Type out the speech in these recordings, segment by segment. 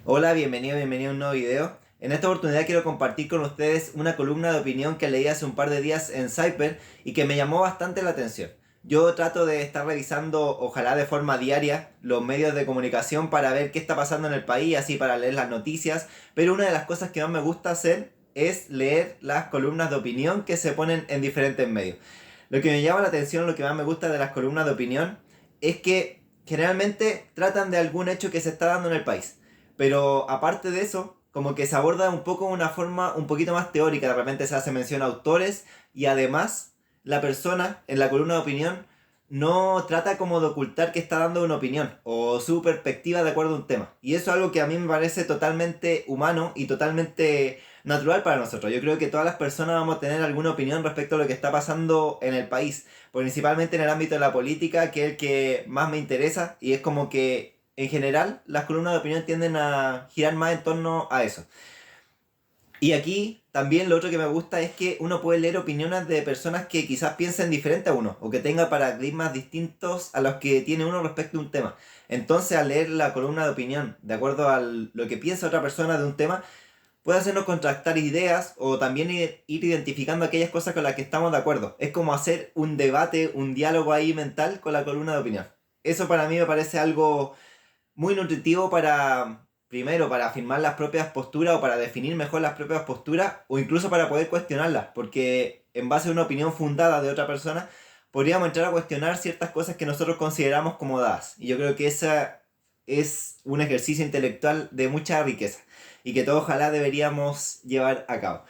Hola, bienvenido a un nuevo video. En esta oportunidad quiero compartir con ustedes una columna de opinión que leí hace un par de días en Cyper y que me llamó bastante la atención. Yo trato de estar revisando, ojalá de forma diaria, los medios de comunicación para ver qué está pasando en el país, así para leer las noticias, pero una de las cosas que más me gusta hacer es leer las columnas de opinión que se ponen en diferentes medios. Lo que me llama la atención, lo que más me gusta de las columnas de opinión, es que generalmente tratan de algún hecho que se está dando en el país. Pero aparte de eso, como que se aborda un poco de una forma un poquito más teórica. De repente se hace mención a autores y además la persona en la columna de opinión no trata como de ocultar que está dando una opinión o su perspectiva de acuerdo a un tema. Y eso es algo que a mí me parece totalmente humano y totalmente natural para nosotros. Yo creo que todas las personas vamos a tener alguna opinión respecto a lo que está pasando en el país, principalmente en el ámbito de la política, que es el que más me interesa y es como que en general las columnas de opinión tienden a girar más en torno a eso. Y aquí también lo otro que me gusta es que uno puede leer opiniones de personas que quizás piensen diferente a uno o que tengan paradigmas distintos a los que tiene uno respecto a un tema. Entonces, al leer la columna de opinión de acuerdo a lo que piensa otra persona de un tema, puede hacernos contrastar ideas o también ir identificando aquellas cosas con las que estamos de acuerdo. Es como hacer un debate, un diálogo ahí mental con la columna de opinión. Eso para mí me parece algo muy nutritivo para, primero, para afirmar las propias posturas o para definir mejor las propias posturas o incluso para poder cuestionarlas, porque en base a una opinión fundada de otra persona, podríamos entrar a cuestionar ciertas cosas que nosotros consideramos como dadas. Y yo creo que esa es un ejercicio intelectual de mucha riqueza y que todos ojalá deberíamos llevar a cabo.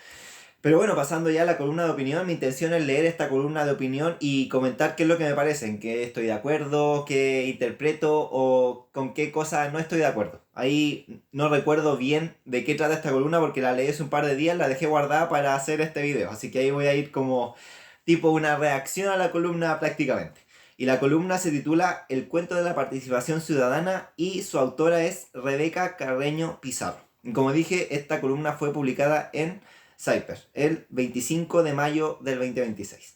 Pero bueno, pasando ya a la columna de opinión, mi intención es leer esta columna de opinión y comentar qué es lo que me parece, en qué estoy de acuerdo, qué interpreto o con qué cosas no estoy de acuerdo. Ahí no recuerdo bien de qué trata esta columna porque la leí hace un par de días, la dejé guardada para hacer este video, así que ahí voy a ir como tipo una reacción a la columna prácticamente. Y la columna se titula El cuento de la participación ciudadana y su autora es Rebeca Carreño Pizarro. Y como dije, esta columna fue publicada en Cyper, el 25 de mayo del 2026.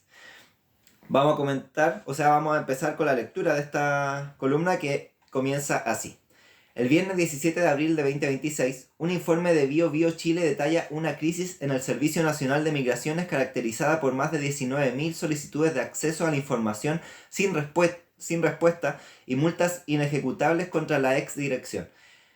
Vamos a comentar, vamos a empezar con la lectura de esta columna que comienza así. El viernes 17 de abril de 2026, un informe de BioBio Chile detalla una crisis en el Servicio Nacional de Migraciones caracterizada por más de 19.000 solicitudes de acceso a la información sin respuesta y multas inejecutables contra la exdirección.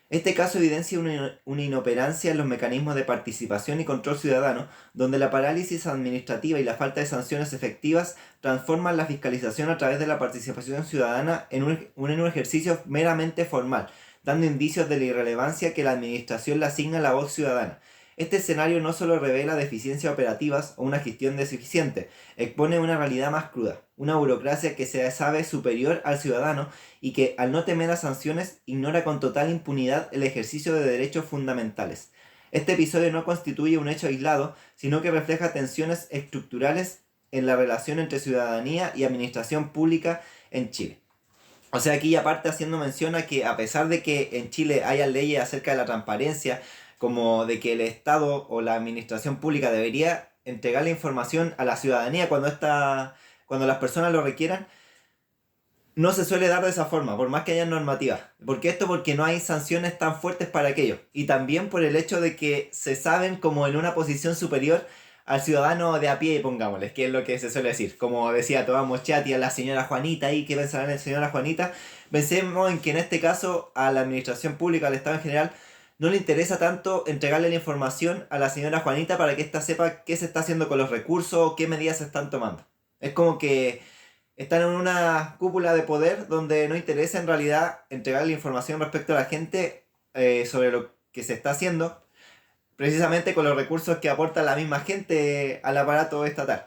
Este caso evidencia una inoperancia en los mecanismos de participación y control ciudadano, donde la parálisis administrativa y la falta de sanciones efectivas transforman la fiscalización a través de la participación ciudadana en un ejercicio meramente formal, dando indicios de la irrelevancia que la administración le asigna a la voz ciudadana. Este escenario no solo revela deficiencias operativas o una gestión deficiente, expone una realidad más cruda, una burocracia que se sabe superior al ciudadano y que, al no temer a sanciones, ignora con total impunidad el ejercicio de derechos fundamentales. Este episodio no constituye un hecho aislado, sino que refleja tensiones estructurales en la relación entre ciudadanía y administración pública en Chile. O sea, aquí aparte haciendo mención a que a pesar de que en Chile haya leyes acerca de la transparencia, como de que el Estado o la administración pública debería entregar la información a la ciudadanía cuando las personas lo requieran, no se suele dar de esa forma, por más que haya normativas. ¿Por qué esto? Porque no hay sanciones tan fuertes para aquello. Y también por el hecho de que se saben como en una posición superior al ciudadano de a pie, pongámosles, que es lo que se suele decir. Como decía Tomás Chati a la señora Juanita ahí, ¿qué pensarán en la señora Juanita? Pensemos en que en este caso a la administración pública, al Estado en general, no le interesa tanto entregarle la información a la señora Juanita para que ésta sepa qué se está haciendo con los recursos, qué medidas se están tomando. Es como que están en una cúpula de poder donde no interesa en realidad entregar la información respecto a la gente sobre lo que se está haciendo, precisamente con los recursos que aporta la misma gente al aparato estatal.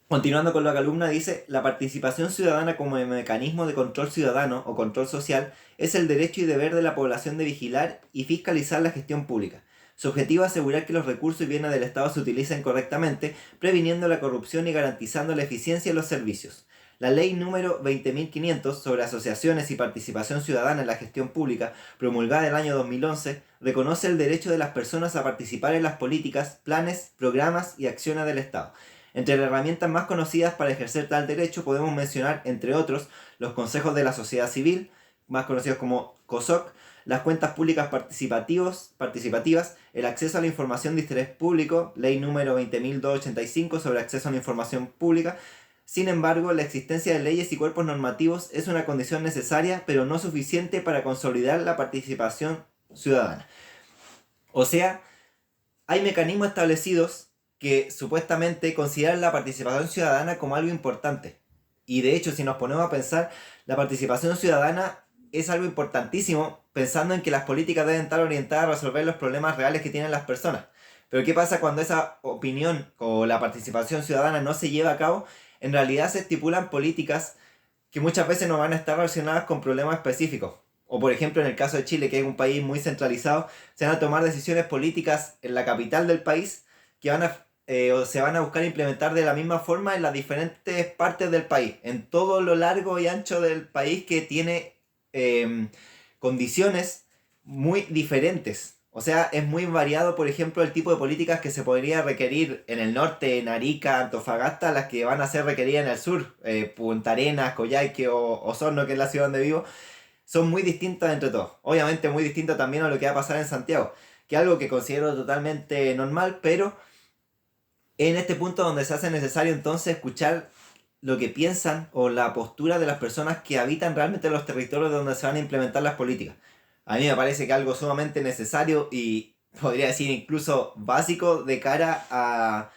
Continuando con la columna dice, la participación ciudadana como mecanismo de control ciudadano o control social es el derecho y deber de la población de vigilar y fiscalizar la gestión pública. Su objetivo es asegurar que los recursos y bienes del Estado se utilicen correctamente, previniendo la corrupción y garantizando la eficiencia de los servicios. La ley número 20.500 sobre asociaciones y participación ciudadana en la gestión pública, promulgada en el año 2011, reconoce el derecho de las personas a participar en las políticas, planes, programas y acciones del Estado. Entre las herramientas más conocidas para ejercer tal derecho podemos mencionar, entre otros, los consejos de la sociedad civil, más conocidos como COSOC, las cuentas públicas participativas, el acceso a la información de interés público, ley número 20.285 sobre acceso a la información pública. Sin embargo, la existencia de leyes y cuerpos normativos es una condición necesaria, pero no suficiente para consolidar la participación ciudadana. O sea, hay mecanismos establecidos que supuestamente consideran la participación ciudadana como algo importante. Y de hecho, si nos ponemos a pensar, la participación ciudadana es algo importantísimo, pensando en que las políticas deben estar orientadas a resolver los problemas reales que tienen las personas. Pero ¿qué pasa cuando esa opinión o la participación ciudadana no se lleva a cabo? En realidad se estipulan políticas que muchas veces no van a estar relacionadas con problemas específicos. O por ejemplo en el caso de Chile, que es un país muy centralizado, se van a tomar decisiones políticas en la capital del país que o se van a buscar implementar de la misma forma en las diferentes partes del país, en todo lo largo y ancho del país, que tiene condiciones muy diferentes. O sea, es muy variado, por ejemplo, el tipo de políticas que se podría requerir en el norte, en Arica, Antofagasta, las que van a ser requeridas en el sur, Punta Arenas, Coyhaique o Osorno, que es la ciudad donde vivo, son muy distintas entre todos. Obviamente muy distinto también a lo que va a pasar en Santiago, que es algo que considero totalmente normal, pero en este punto donde se hace necesario entonces escuchar lo que piensan o la postura de las personas que habitan realmente los territorios donde se van a implementar las políticas. A mí me parece que algo sumamente necesario y podría decir incluso básico de cara a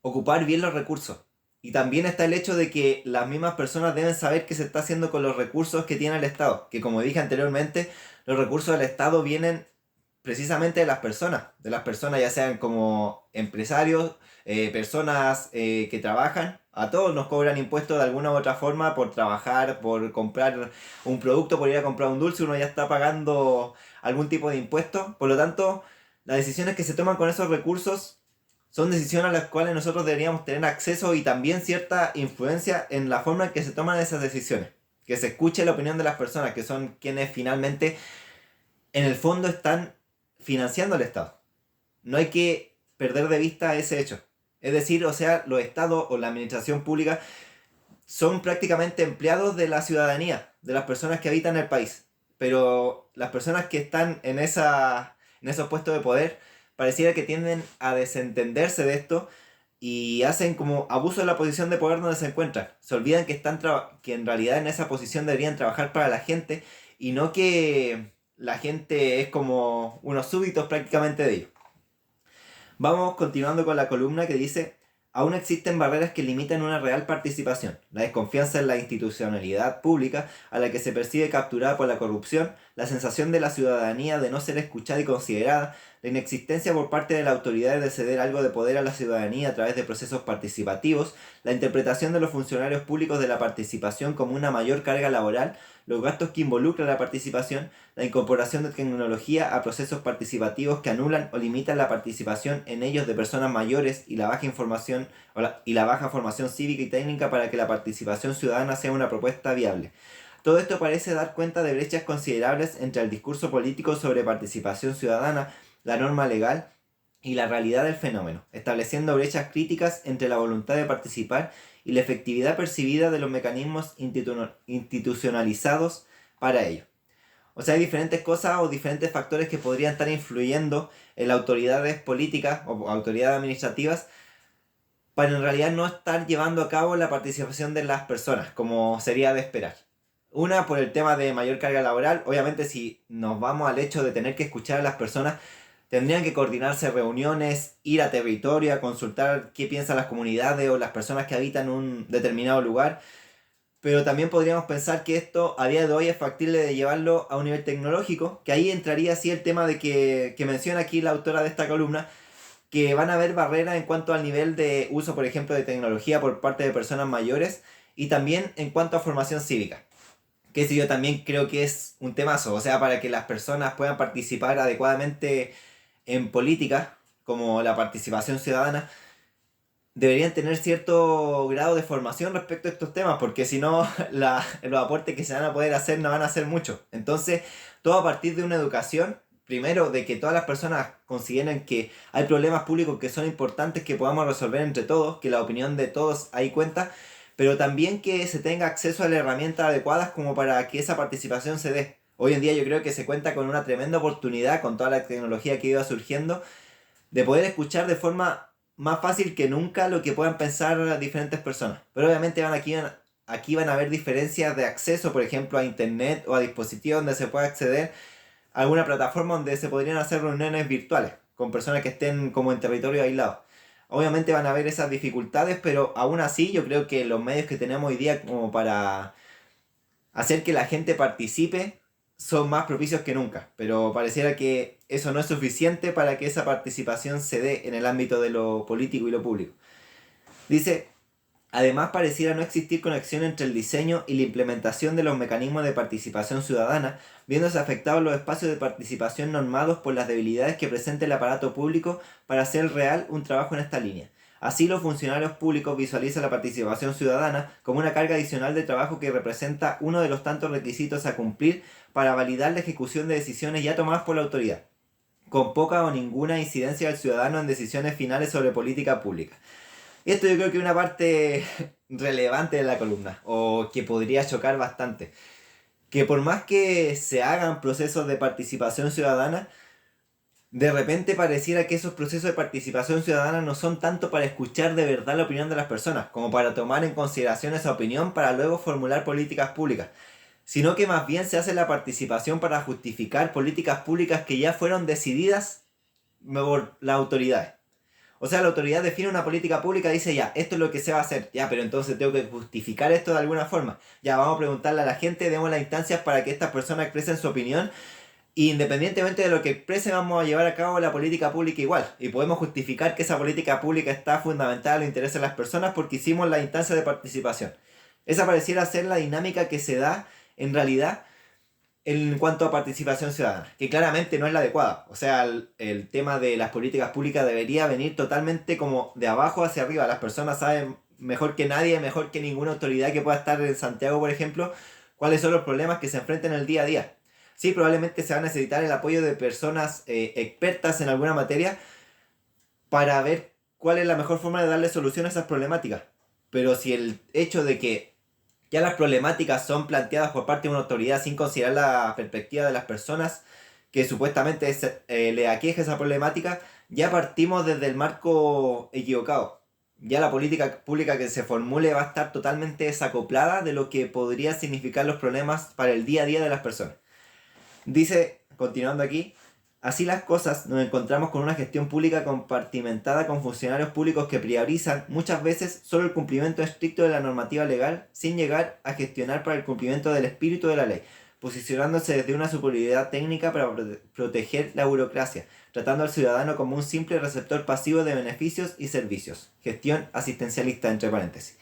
ocupar bien los recursos. Y también está el hecho de que las mismas personas deben saber qué se está haciendo con los recursos que tiene el Estado. Que como dije anteriormente, los recursos del Estado vienen precisamente de las personas ya sean como empresarios, personas que trabajan. A todos nos cobran impuestos de alguna u otra forma por trabajar, por comprar un producto, por ir a comprar un dulce, uno ya está pagando algún tipo de impuesto. Por lo tanto, las decisiones que se toman con esos recursos son decisiones a las cuales nosotros deberíamos tener acceso y también cierta influencia en la forma en que se toman esas decisiones. Que se escuche la opinión de las personas, que son quienes finalmente en el fondo están financiando al Estado. No hay que perder de vista ese hecho. Es decir, o sea, los estados o la administración pública son prácticamente empleados de la ciudadanía, de las personas que habitan el país. Pero las personas que están en esos puestos de poder pareciera que tienden a desentenderse de esto y hacen como abuso de la posición de poder donde se encuentran. Se olvidan que en realidad en esa posición deberían trabajar para la gente y no que la gente es como unos súbditos prácticamente de ellos. Vamos continuando con la columna que dice: aún existen barreras que limitan una real participación. La desconfianza en la institucionalidad pública, a la que se percibe capturada por la corrupción, la sensación de la ciudadanía de no ser escuchada y considerada, la inexistencia por parte de la autoridad de ceder algo de poder a la ciudadanía a través de procesos participativos, la interpretación de los funcionarios públicos de la participación como una mayor carga laboral, los gastos que involucra la participación, la incorporación de tecnología a procesos participativos que anulan o limitan la participación en ellos de personas mayores y la baja formación cívica y técnica para que la participación ciudadana sea una propuesta viable. Todo esto parece dar cuenta de brechas considerables entre el discurso político sobre participación ciudadana, la norma legal y la realidad del fenómeno, estableciendo brechas críticas entre la voluntad de participar y la efectividad percibida de los mecanismos institucionalizados para ello. O sea, hay diferentes cosas o diferentes factores que podrían estar influyendo en las autoridades políticas o autoridades administrativas para en realidad no estar llevando a cabo la participación de las personas, como sería de esperar. Una, por el tema de mayor carga laboral. Obviamente, si nos vamos al hecho de tener que escuchar a las personas, tendrían que coordinarse reuniones, ir a territorio, a consultar qué piensan las comunidades o las personas que habitan un determinado lugar. Pero también podríamos pensar que esto a día de hoy es factible de llevarlo a un nivel tecnológico, que ahí entraría así el tema de que menciona aquí la autora de esta columna, que van a haber barreras en cuanto al nivel de uso, por ejemplo, de tecnología por parte de personas mayores y también en cuanto a formación cívica. Que eso yo también creo que es un temazo, o sea, para que las personas puedan participar adecuadamente en política, como la participación ciudadana, deberían tener cierto grado de formación respecto a estos temas, porque si no, los aportes que se van a poder hacer no van a ser muchos. Entonces, todo a partir de una educación, primero, de que todas las personas consideren que hay problemas públicos que son importantes, que podamos resolver entre todos, que la opinión de todos ahí cuenta, pero también que se tenga acceso a las herramientas adecuadas como para que esa participación se dé. Hoy en día yo creo que se cuenta con una tremenda oportunidad con toda la tecnología que iba surgiendo de poder escuchar de forma más fácil que nunca lo que puedan pensar diferentes personas. Pero obviamente aquí van a haber diferencias de acceso, por ejemplo, a internet o a dispositivos donde se pueda acceder a alguna plataforma donde se podrían hacer reuniones virtuales con personas que estén como en territorio aislado. Obviamente van a haber esas dificultades, pero aún así yo creo que los medios que tenemos hoy día como para hacer que la gente participe son más propicios que nunca, pero pareciera que eso no es suficiente para que esa participación se dé en el ámbito de lo político y lo público. Dice, además pareciera no existir conexión entre el diseño y la implementación de los mecanismos de participación ciudadana, viéndose afectados los espacios de participación normados por las debilidades que presenta el aparato público para hacer real un trabajo en esta línea. Así, los funcionarios públicos visualizan la participación ciudadana como una carga adicional de trabajo que representa uno de los tantos requisitos a cumplir para validar la ejecución de decisiones ya tomadas por la autoridad, con poca o ninguna incidencia del ciudadano en decisiones finales sobre política pública. Esto yo creo que es una parte relevante de la columna, o que podría chocar bastante. Que por más que se hagan procesos de participación ciudadana, de repente pareciera que esos procesos de participación ciudadana no son tanto para escuchar de verdad la opinión de las personas, como para tomar en consideración esa opinión para luego formular políticas públicas, sino que más bien se hace la participación para justificar políticas públicas que ya fueron decididas por las autoridades. O sea, la autoridad define una política pública y dice, ya, esto es lo que se va a hacer. Ya, pero entonces tengo que justificar esto de alguna forma. Ya, vamos a preguntarle a la gente, demos las instancias para que estas personas expresen su opinión. Y independientemente de lo que expresen, vamos a llevar a cabo la política pública igual. Y podemos justificar que esa política pública está fundamentada en los intereses de las personas porque hicimos la instancia de participación. Esa pareciera ser la dinámica que se da, en realidad, en cuanto a participación ciudadana, que claramente no es la adecuada. O sea, el tema de las políticas públicas debería venir totalmente como de abajo hacia arriba. Las personas saben mejor que nadie, mejor que ninguna autoridad que pueda estar en Santiago, por ejemplo, cuáles son los problemas que se enfrentan en el día a día. Sí, probablemente se va a necesitar el apoyo de personas expertas en alguna materia para ver cuál es la mejor forma de darle solución a esas problemáticas. Pero si el hecho de que ya las problemáticas son planteadas por parte de una autoridad sin considerar la perspectiva de las personas que supuestamente le aqueja esa problemática, ya partimos desde el marco equivocado. Ya la política pública que se formule va a estar totalmente desacoplada de lo que podría significar los problemas para el día a día de las personas. Dice, continuando aquí, así las cosas, nos encontramos con una gestión pública compartimentada con funcionarios públicos que priorizan muchas veces solo el cumplimiento estricto de la normativa legal sin llegar a gestionar para el cumplimiento del espíritu de la ley, posicionándose desde una superioridad técnica para proteger la burocracia, tratando al ciudadano como un simple receptor pasivo de beneficios y servicios. Gestión asistencialista entre paréntesis.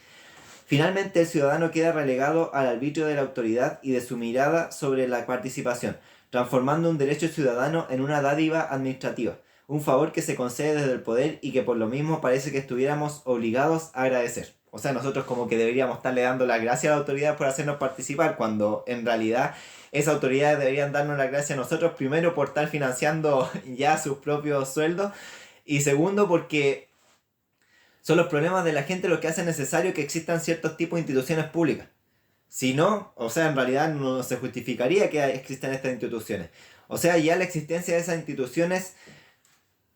Finalmente, el ciudadano queda relegado al arbitrio de la autoridad y de su mirada sobre la participación, transformando un derecho ciudadano en una dádiva administrativa, un favor que se concede desde el poder y que por lo mismo parece que estuviéramos obligados a agradecer. O sea, nosotros como que deberíamos estarle dando las gracias a la autoridad por hacernos participar, cuando en realidad esas autoridades deberían darnos las gracias a nosotros, primero por estar financiando ya sus propios sueldos, y segundo porque son los problemas de la gente los que hacen necesario que existan ciertos tipos de instituciones públicas. Si no, o sea, en realidad no se justificaría que existan estas instituciones. O sea, ya la existencia de esas instituciones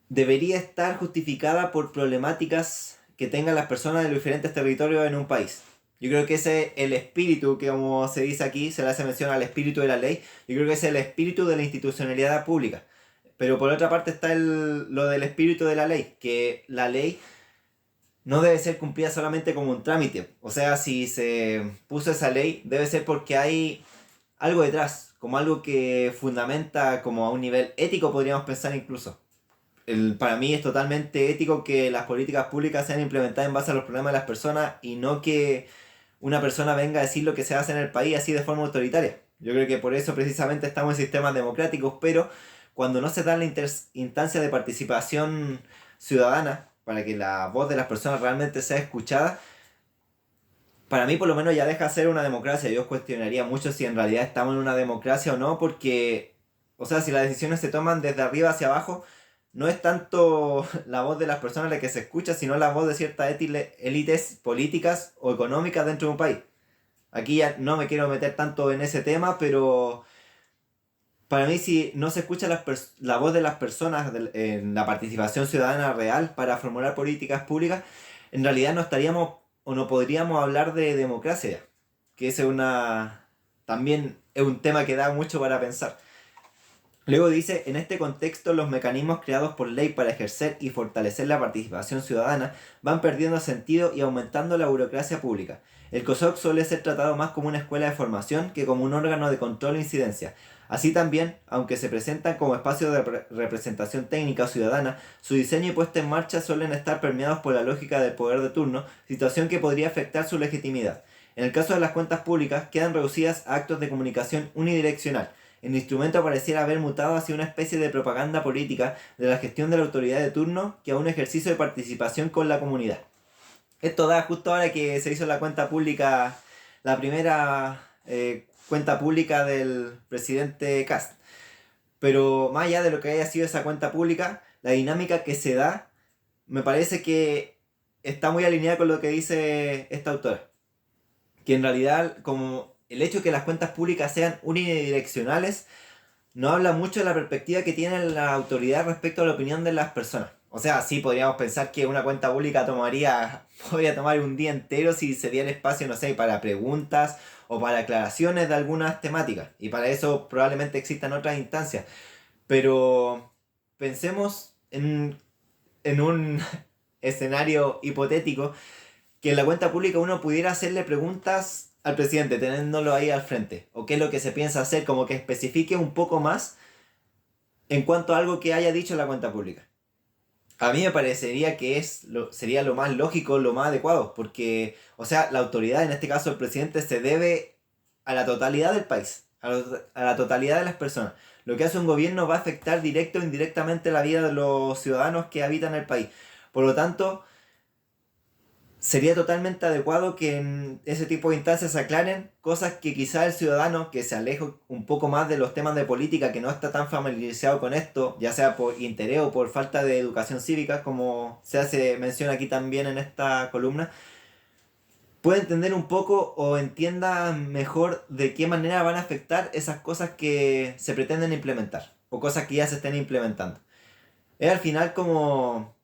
debería estar justificada por problemáticas que tengan las personas de los diferentes territorios en un país. Yo creo que ese es el espíritu que, como se dice aquí, se le hace mención al espíritu de la ley. Yo creo que ese es el espíritu de la institucionalidad pública. Pero por otra parte está lo del espíritu de la ley, que la ley no debe ser cumplida solamente como un trámite. O sea, si se puso esa ley, debe ser porque hay algo detrás, como algo que fundamenta como a un nivel ético, podríamos pensar incluso. Para mí es totalmente ético que las políticas públicas sean implementadas en base a los problemas de las personas y no que una persona venga a decir lo que se hace en el país así de forma autoritaria. Yo creo que por eso precisamente estamos en sistemas democráticos, pero cuando no se da la instancia de participación ciudadana, para que la voz de las personas realmente sea escuchada, para mí por lo menos ya deja de ser una democracia. Yo cuestionaría mucho si en realidad estamos en una democracia o no, porque, o sea, si las decisiones se toman desde arriba hacia abajo, no es tanto la voz de las personas la que se escucha, sino la voz de ciertas élites políticas o económicas dentro de un país. Aquí ya no me quiero meter tanto en ese tema, pero Para mí, si no se escucha la voz de las personas en la participación ciudadana real para formular políticas públicas, en realidad no estaríamos o no podríamos hablar de democracia, que ese es también es un tema que da mucho para pensar. Luego dice, en este contexto los mecanismos creados por ley para ejercer y fortalecer la participación ciudadana van perdiendo sentido y aumentando la burocracia pública. El COSOC suele ser tratado más como una escuela de formación que como un órgano de control e incidencia. Así también, aunque se presentan como espacios de representación técnica o ciudadana, su diseño y puesta en marcha suelen estar permeados por la lógica del poder de turno, situación que podría afectar su legitimidad. En el caso de las cuentas públicas, quedan reducidas a actos de comunicación unidireccional. El instrumento pareciera haber mutado hacia una especie de propaganda política de la gestión de la autoridad de turno que a un ejercicio de participación con la comunidad. Esto da justo ahora que se hizo la cuenta pública, la primera cuenta pública del presidente Kast. Pero más allá de lo que haya sido esa cuenta pública, la dinámica que se da me parece que está muy alineada con lo que dice esta autora. Que en realidad, como el hecho de que las cuentas públicas sean unidireccionales, no habla mucho de la perspectiva que tiene la autoridad respecto a la opinión de las personas. O sea, sí podríamos pensar que una cuenta pública podría tomar un día entero si se diera espacio, no sé, para preguntas o para aclaraciones de algunas temáticas. Y para eso probablemente existan otras instancias. Pero pensemos en un escenario hipotético que en la cuenta pública uno pudiera hacerle preguntas al presidente, teniéndolo ahí al frente. O qué es lo que se piensa hacer, como que especifique un poco más en cuanto a algo que haya dicho en la cuenta pública. A mí me parecería que sería lo más lógico, lo más adecuado, porque, o sea, la autoridad, en este caso el presidente, se debe a la totalidad del país, a la totalidad de las personas. Lo que hace un gobierno va a afectar directo o indirectamente la vida de los ciudadanos que habitan el país. Por lo tanto, sería totalmente adecuado que en ese tipo de instancias se aclaren cosas que quizá el ciudadano que se aleje un poco más de los temas de política, que no está tan familiarizado con esto, ya sea por interés o por falta de educación cívica, como se hace mención aquí también en esta columna, pueda entender un poco o entienda mejor de qué manera van a afectar esas cosas que se pretenden implementar o cosas que ya se estén implementando. Es al final como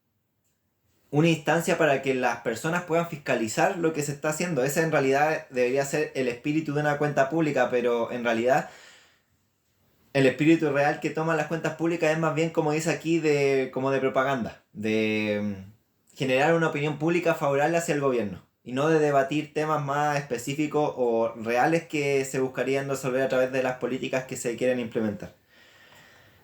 una instancia para que las personas puedan fiscalizar lo que se está haciendo. Ese en realidad debería ser el espíritu de una cuenta pública, pero en realidad el espíritu real que toman las cuentas públicas es más bien, como dice aquí, como de propaganda, de generar una opinión pública favorable hacia el gobierno y no de debatir temas más específicos o reales que se buscarían resolver a través de las políticas que se quieren implementar.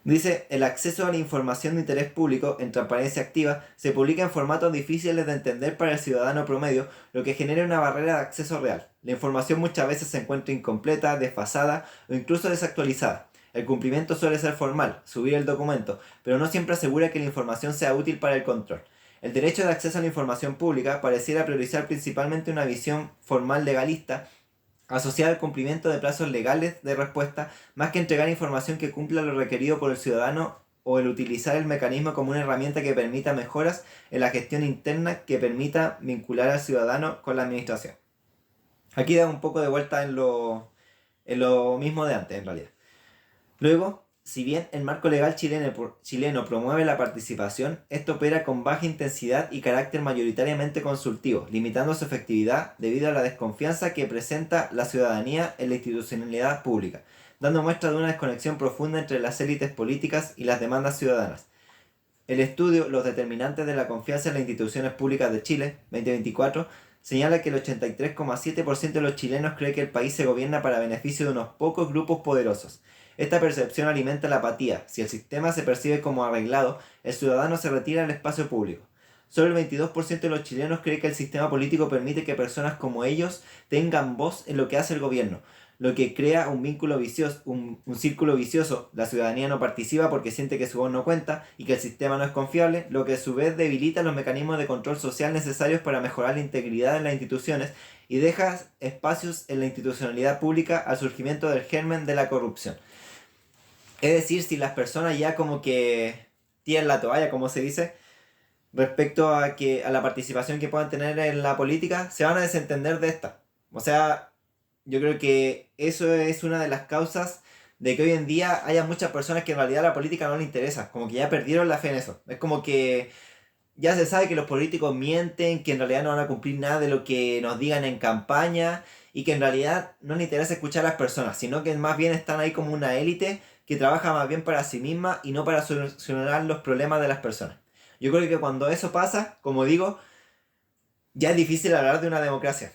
Dice, el acceso a la información de interés público en transparencia activa se publica en formatos difíciles de entender para el ciudadano promedio, lo que genera una barrera de acceso real. La información muchas veces se encuentra incompleta, desfasada o incluso desactualizada. El cumplimiento suele ser formal, subir el documento, pero no siempre asegura que la información sea útil para el control. El derecho de acceso a la información pública pareciera priorizar principalmente una visión formal legalista asociada al cumplimiento de plazos legales de respuesta, más que entregar información que cumpla lo requerido por el ciudadano o el utilizar el mecanismo como una herramienta que permita mejoras en la gestión interna que permita vincular al ciudadano con la administración. Aquí da un poco de vuelta en lo mismo de antes, en realidad. Luego, si bien el marco legal chileno promueve la participación, esto opera con baja intensidad y carácter mayoritariamente consultivo, limitando su efectividad debido a la desconfianza que presenta la ciudadanía en la institucionalidad pública, dando muestra de una desconexión profunda entre las élites políticas y las demandas ciudadanas. El estudio Los determinantes de la confianza en las instituciones públicas de Chile, 2024, señala que el 83,7% de los chilenos cree que el país se gobierna para beneficio de unos pocos grupos poderosos. Esta percepción alimenta la apatía. Si el sistema se percibe como arreglado, el ciudadano se retira del espacio público. Solo el 22% de los chilenos cree que el sistema político permite que personas como ellos tengan voz en lo que hace el gobierno, lo que crea un vínculo vicioso, un círculo vicioso. La ciudadanía no participa porque siente que su voz no cuenta y que el sistema no es confiable, lo que a su vez debilita los mecanismos de control social necesarios para mejorar la integridad de las instituciones y deja espacios en la institucionalidad pública al surgimiento del germen de la corrupción. Es decir, si las personas ya como que tiran la toalla, como se dice, respecto a la participación que puedan tener en la política, se van a desentender de esta. O sea, yo creo que eso es una de las causas de que hoy en día haya muchas personas que en realidad la política no les interesa, como que ya perdieron la fe en eso. Es como que ya se sabe que los políticos mienten, que en realidad no van a cumplir nada de lo que nos digan en campaña y que en realidad no les interesa escuchar a las personas, sino que más bien están ahí como una élite que trabaja más bien para sí misma y no para solucionar los problemas de las personas. Yo creo que cuando eso pasa, como digo, ya es difícil hablar de una democracia.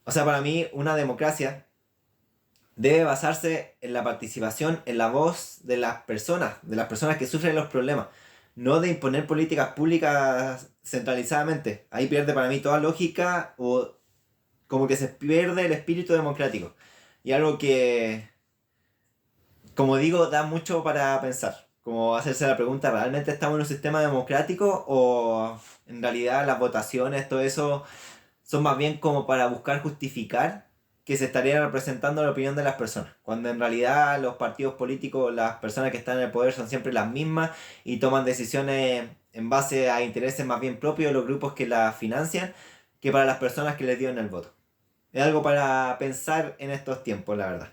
O sea, para mí una democracia debe basarse en la participación, en la voz de las personas que sufren los problemas, no de imponer políticas públicas centralizadamente. Ahí pierde para mí toda lógica o como que se pierde el espíritu democrático. Y algo que, como digo, da mucho para pensar. Como hacerse la pregunta, ¿realmente estamos en un sistema democrático o en realidad las votaciones, todo eso son más bien como para buscar justificar que se estaría representando la opinión de las personas, cuando en realidad los partidos políticos, las personas que están en el poder son siempre las mismas y toman decisiones en base a intereses más bien propios de los grupos que las financian que para las personas que les dieron el voto. Es algo para pensar en estos tiempos, la verdad.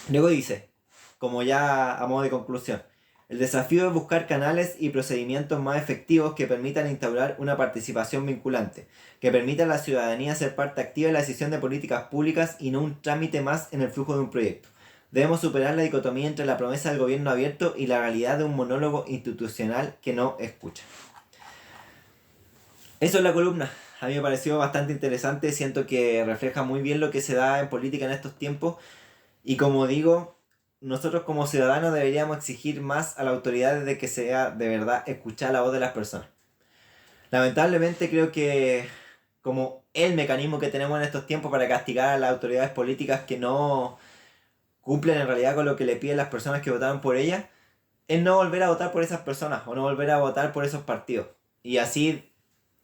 Luego dice, como ya a modo de conclusión, el desafío es buscar canales y procedimientos más efectivos que permitan instaurar una participación vinculante, que permita a la ciudadanía ser parte activa en la decisión de políticas públicas y no un trámite más en el flujo de un proyecto. Debemos superar la dicotomía entre la promesa del gobierno abierto y la realidad de un monólogo institucional que no escucha. Eso es la columna. A mí me pareció bastante interesante, siento que refleja muy bien lo que se da en política en estos tiempos y como digo, nosotros como ciudadanos deberíamos exigir más a las autoridades de que sea de verdad escuchar la voz de las personas. Lamentablemente creo que como el mecanismo que tenemos en estos tiempos para castigar a las autoridades políticas que no cumplen en realidad con lo que le piden las personas que votaron por ellas, es no volver a votar por esas personas o no volver a votar por esos partidos. Y así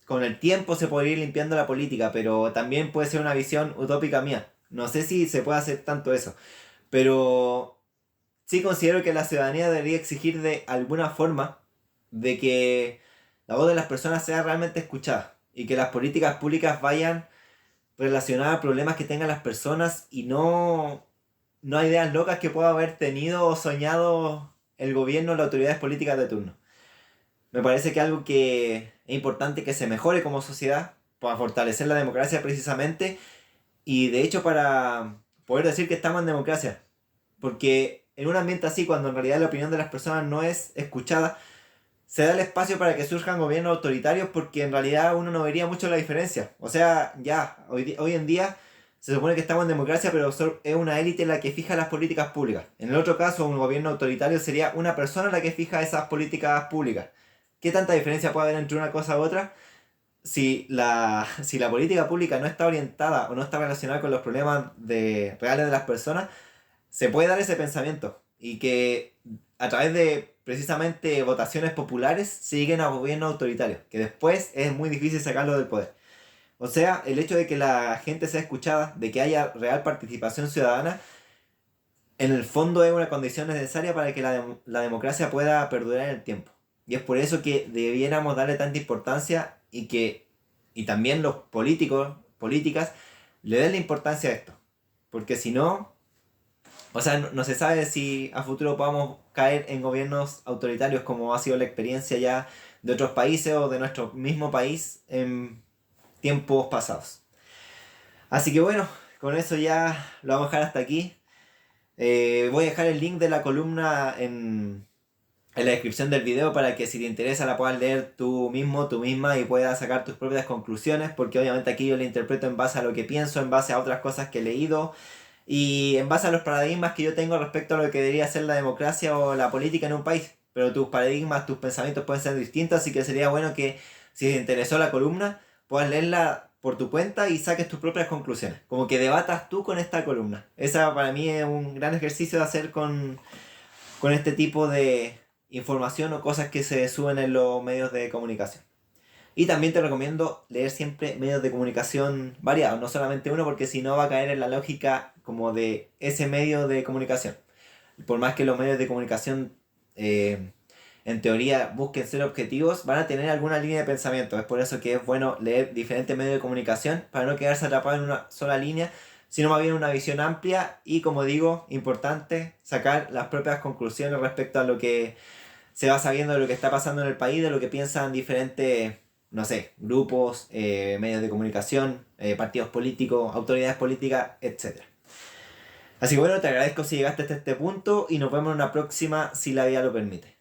con el tiempo se podría ir limpiando la política, pero también puede ser una visión utópica mía. No sé si se puede hacer tanto eso, pero sí considero que la ciudadanía debería exigir de alguna forma de que la voz de las personas sea realmente escuchada y que las políticas públicas vayan relacionadas a problemas que tengan las personas y no a ideas locas que pueda haber tenido o soñado el gobierno o las autoridades políticas de turno. Me parece que algo que es importante que se mejore como sociedad para fortalecer la democracia precisamente y de hecho para poder decir que estamos en democracia. Porque en un ambiente así, cuando en realidad la opinión de las personas no es escuchada, se da el espacio para que surjan gobiernos autoritarios porque en realidad uno no vería mucho la diferencia. O sea, ya, hoy en día se supone que estamos en democracia, pero es una élite la que fija las políticas públicas. En el otro caso, un gobierno autoritario sería una persona la que fija esas políticas públicas. ¿Qué tanta diferencia puede haber entre una cosa u otra? Si la política pública no está orientada o no está relacionada con los problemas reales de las personas, se puede dar ese pensamiento y que a través de precisamente votaciones populares se lleguen a gobiernos autoritarios, que después es muy difícil sacarlo del poder. O sea, el hecho de que la gente sea escuchada, de que haya real participación ciudadana, en el fondo es una condición necesaria para que la democracia pueda perdurar en el tiempo. Y es por eso que debiéramos darle tanta importancia y también los políticos, políticas, le den la importancia a esto. Porque si no, o sea, no se sabe si a futuro podamos caer en gobiernos autoritarios como ha sido la experiencia ya de otros países o de nuestro mismo país en tiempos pasados. Así que bueno, con eso ya lo vamos a dejar hasta aquí. Voy a dejar el link de la columna en la descripción del video para que si te interesa la puedas leer tú mismo, tú misma y puedas sacar tus propias conclusiones, porque obviamente aquí yo la interpreto en base a lo que pienso, en base a otras cosas que he leído y en base a los paradigmas que yo tengo respecto a lo que debería ser la democracia o la política en un país. Pero tus paradigmas, tus pensamientos pueden ser distintos, así que sería bueno que si te interesó la columna, puedas leerla por tu cuenta y saques tus propias conclusiones. Como que debatas tú con esta columna. Esa para mí es un gran ejercicio de hacer con este tipo de información o cosas que se suben en los medios de comunicación. Y también te recomiendo leer siempre medios de comunicación variados, no solamente uno, porque si no va a caer en la lógica como de ese medio de comunicación. Por más que los medios de comunicación en teoría busquen ser objetivos, van a tener alguna línea de pensamiento. Es por eso que es bueno leer diferentes medios de comunicación para no quedarse atrapado en una sola línea, sino más bien una visión amplia y, como digo, importante, sacar las propias conclusiones respecto a lo que se va sabiendo de lo que está pasando en el país, de lo que piensan diferentes, no sé, grupos, medios de comunicación, partidos políticos, autoridades políticas, etc. Así que bueno, te agradezco si llegaste hasta este punto y nos vemos en una próxima si la vida lo permite.